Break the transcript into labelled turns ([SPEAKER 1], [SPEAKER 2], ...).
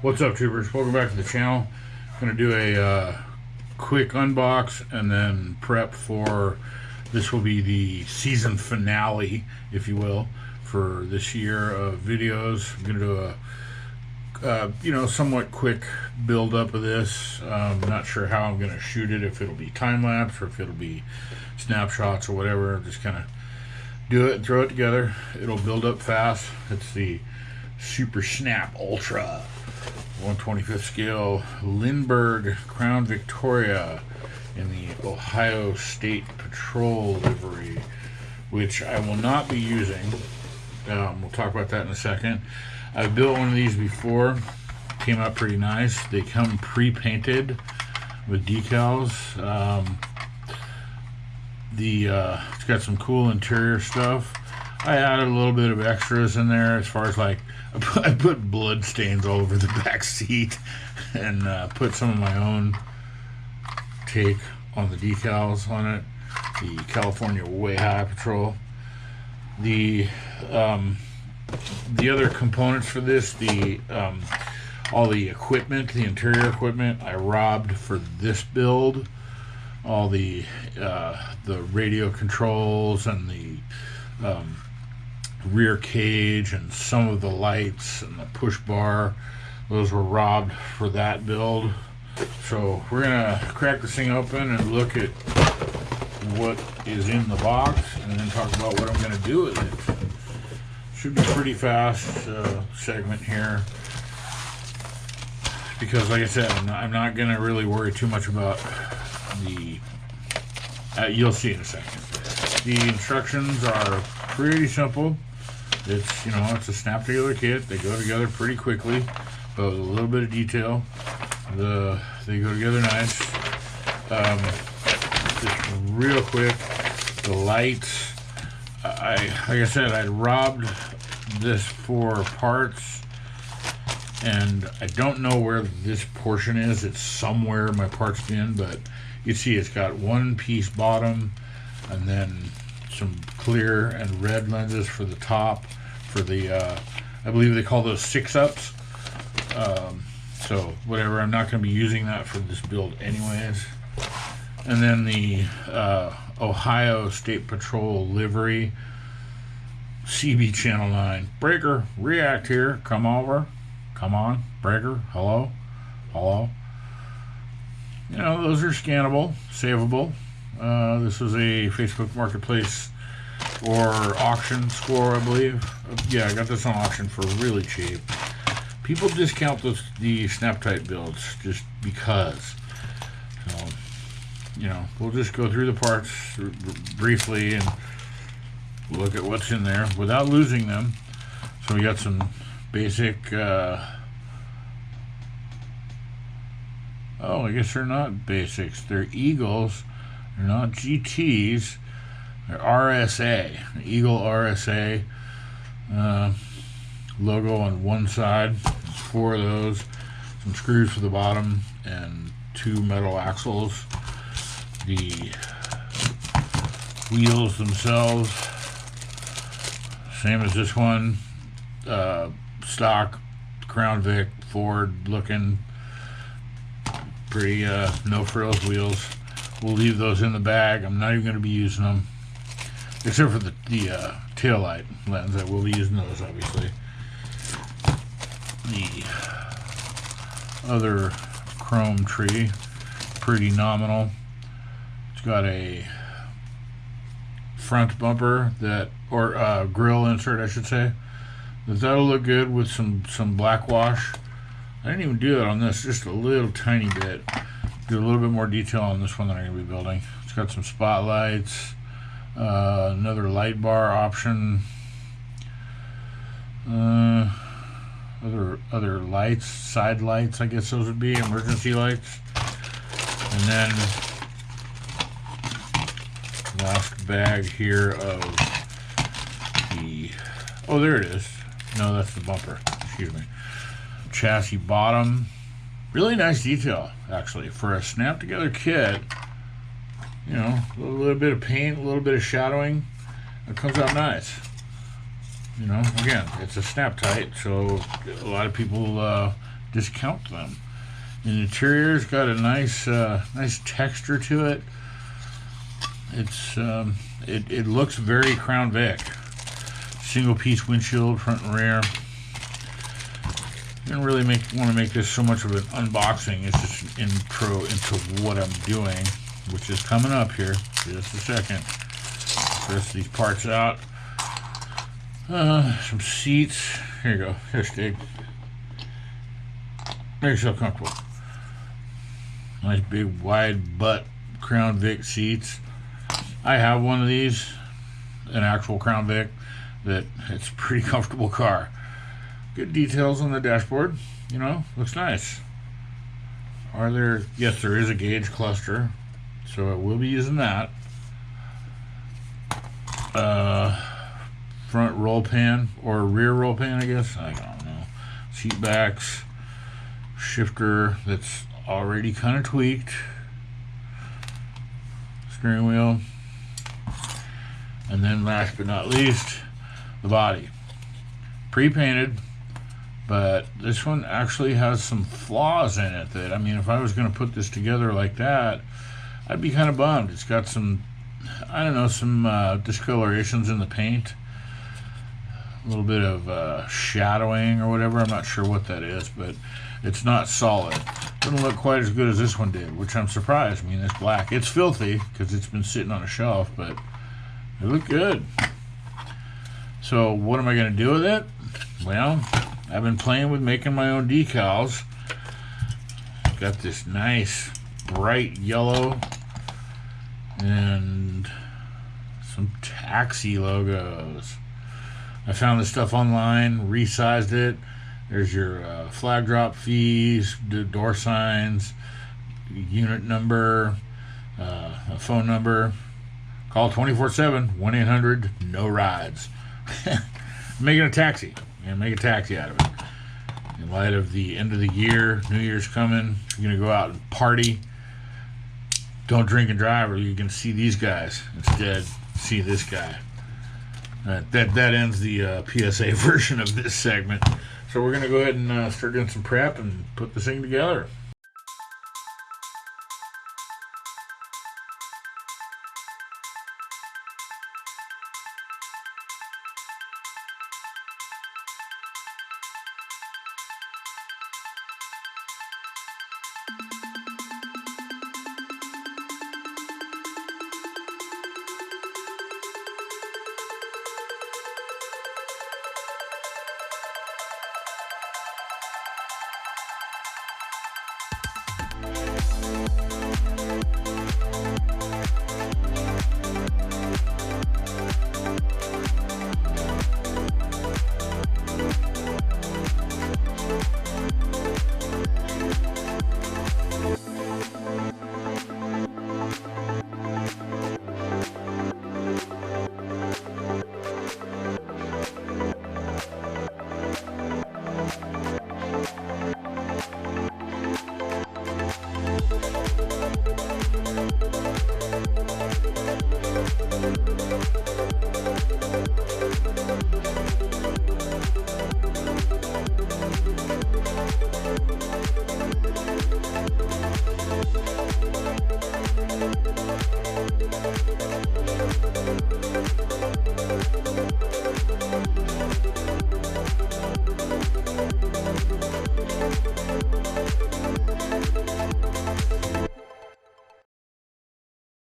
[SPEAKER 1] What's up, troopers? Welcome back to the channel. I'm going to do a quick unbox and then prep for this. Will be the season finale, if you will, for this year of videos. I'm going to do a somewhat quick build up of this. Not sure how I'm going to shoot it, if it'll be time lapse or if it'll be snapshots or whatever. Just kind of do it and throw it together. It'll build up fast. It's the Super Snap Ultra 1/25 scale Lindbergh Crown Victoria in the Ohio State Patrol livery, which I will not be using. We'll talk about that in a second. I've built one of these before. Came out pretty nice. They come pre-painted with decals. It's got some cool interior stuff. I added a little bit of extras in there, as far as like I put blood stains all over the back seat and put some of my own take on the decals on it. The California Way High Patrol. The other components for this, all the equipment, the interior equipment, I robbed for this build. All the radio controls and the rear cage and some of the lights and the push bar, those were robbed for that build. So we're gonna crack this thing open and look at what is in the box and then talk about what I'm gonna do with it. Should be pretty fast segment here, because like I said, I'm not gonna really worry too much about the you'll see in a second. The instructions are pretty simple. It's it's a snap together kit. They go together pretty quickly, but with a little bit of detail. They go together nice. Just real quick, the lights. Like I said, I robbed this for parts, and I don't know where this portion is. It's somewhere in my parts bin, but you see it's got one piece bottom, and then some clear and red lenses for the top, for the I believe they call those 6-ups. So whatever, I'm not going to be using that for this build anyways. And then the Ohio State Patrol livery, CB Channel 9. Breaker, react here, come over, come on, Breaker, hello, hello. Those are scannable, savable. This was a Facebook Marketplace or auction score, I believe. Yeah, I got this on auction for really cheap. People discount the snap type builds just because. So, we'll just go through the parts briefly and look at what's in there without losing them. So we got some basic I guess they're not basics. They're Eagles. They're not GTs. They're RSA. Eagle RSA logo on one side. 4 of those. Some screws for the bottom and 2 metal axles. The wheels themselves, same as this one. Stock Crown Vic Ford looking. Pretty no frills wheels. We'll leave those in the bag. I'm not even going to be using them, except for the tail light lens. I will be using those, obviously. The other chrome tree, pretty nominal. It's got a front bumper or grill insert, I should say. That'll look good with some black wash. I didn't even do that on this, just a little tiny bit. Do a little bit more detail on this one that I'm going to be building. It's got some spotlights, another light bar option, other lights, side lights, I guess those would be, emergency lights. And then last bag here of the, there it is. No, that's the bumper, excuse me. Chassis bottom, really nice detail actually for a snap together kit. A little bit of paint, a little bit of shadowing, it comes out nice. Again, it's a snap tight, so a lot of people discount them. The interior's got a nice texture to it. It's it looks very Crown Vic. Single piece windshield, front and rear. I didn't really want to make this so much of an unboxing. It's just an intro into what I'm doing, which is coming up here. Just a second. Press these parts out. Some seats. Here you go. Here, Stig. Make yourself comfortable. Nice big wide butt Crown Vic seats. I have one of these, an actual Crown Vic, that it's a pretty comfortable car. Good details on the dashboard, you know, looks nice. Yes, there is a gauge cluster, so I will be using that. Front roll pan, or rear roll pan, I guess, I don't know. Seat backs, shifter that's already kind of tweaked. Steering wheel. And then last but not least, the body. Pre-painted, but this one actually has some flaws in it that, I mean, if I was going to put this together like that, I'd be kind of bummed. It's got some, I don't know, some discolorations in the paint. A little bit of shadowing or whatever. I'm not sure what that is, but it's not solid. Doesn't look quite as good as this one did, which I'm surprised. I mean, it's black. It's filthy because it's been sitting on a shelf, but it looked good. So what am I going to do with it? Well, I've been playing with making my own decals. Got this nice bright yellow and some taxi logos. I found this stuff online, resized it. There's your flag drop fees, door signs, unit number, a phone number. Call 24/7, 1-800-NO-RIDES. I'm making a taxi. I'm make a taxi out of it. In light of the end of the year, New Year's coming, you're going to go out and party. Don't drink and drive, or you can see these guys. Instead, see this guy. That ends the PSA version of this segment. So we're going to go ahead and start doing some prep and put this thing together.